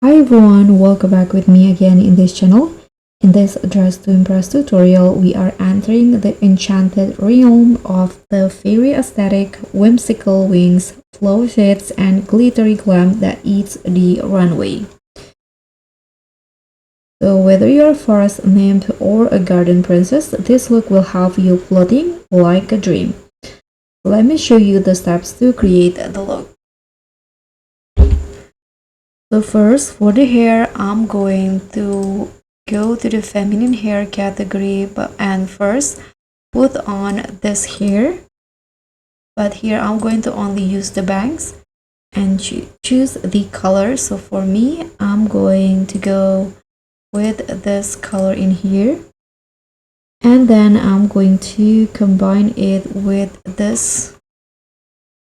Hi everyone, welcome back with me again in this channel. In this Dress to Impress tutorial, we are entering the enchanted realm of the fairy aesthetic, whimsical wings, flow shades, and glittery glam that eats the runway. So whether you're a forest nymph or a garden princess, this look will have you floating like a dream. Let me show you the steps to create the look. So first, for the hair, I'm going to go to the feminine hair category, and first put on this hair. But here I'm going to only use the bangs and choose the color. So for me, I'm going to go with this color in here. And then I'm going to combine it with this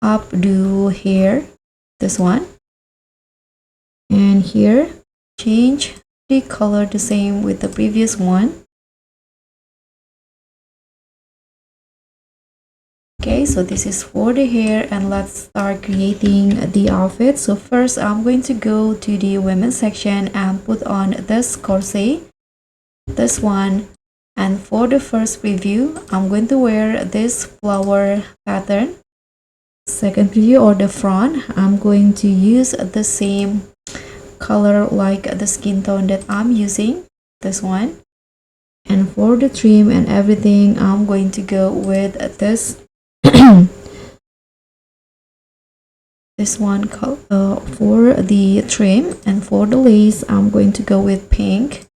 updo hair, this one. And here, change the color the same with the previous one. Okay, so this is for the hair, and let's start creating the outfit. So first, I'm going to go to the women's section and put on this corset, this one. And for the first preview, I'm going to wear this flower pattern. Second preview, or the front, I'm going to use the same color like the skin tone that I'm using, this one. And for the trim and everything, I'm going to go with this this one for the trim. And for the lace, I'm going to go with pink,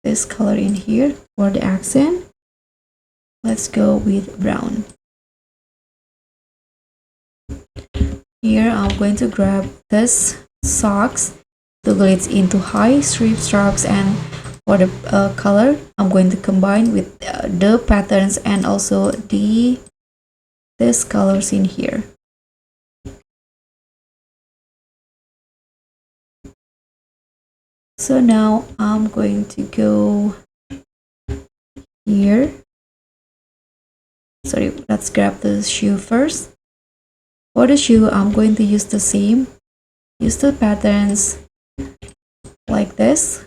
this color in here. For the accent, let's go with brown. Here I'm going to grab this socks to glitz into high strip straps, and for the color, I'm going to combine with the patterns and also these colors in here. So now I'm going to go here. Sorry, let's grab the shoe first. For the shoe, I'm going to use the same, use the patterns like this.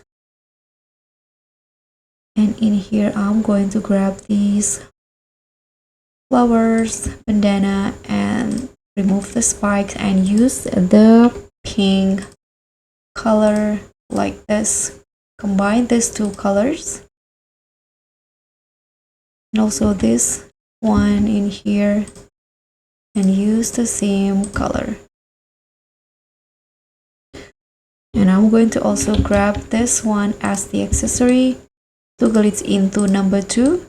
And in here, I'm going to grab these flowers, bandana, and remove the spikes and use the pink color like this. Combine these two colors. And also this one in here, and use the same color. And I'm going to also grab this one as the accessory to glitz into number 2.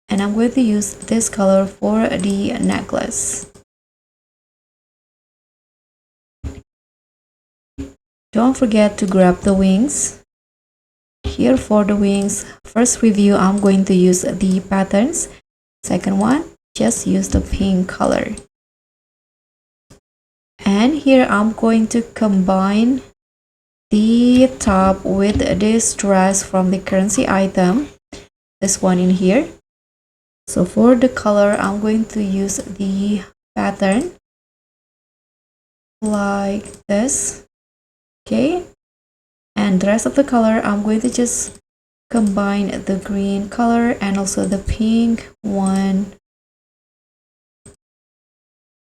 And I'm going to use this color for the necklace. Don't forget to grab the wings. Here for the wings, first review, I'm going to use the patterns. Second one, just use the pink color. And here I'm going to combine the top with this dress from the currency item, this one in here. So for the color, I'm going to use the pattern like this. Okay, and the rest of the color, I'm going to just combine the green color and also the pink one,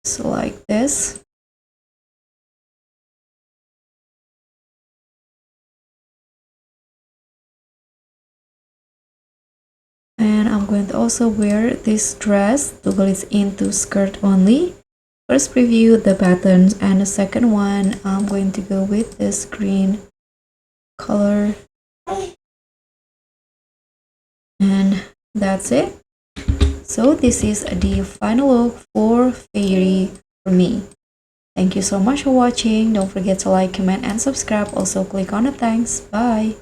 so like this. And I'm going to also wear this dress to glitz into skirt only. First preview the patterns, and the second one, I'm going to go with this green color. And that's it. So this is the final look for fairy for me. Thank you so much for watching. Don't forget to like, comment, and subscribe. Also click on the thanks. Bye.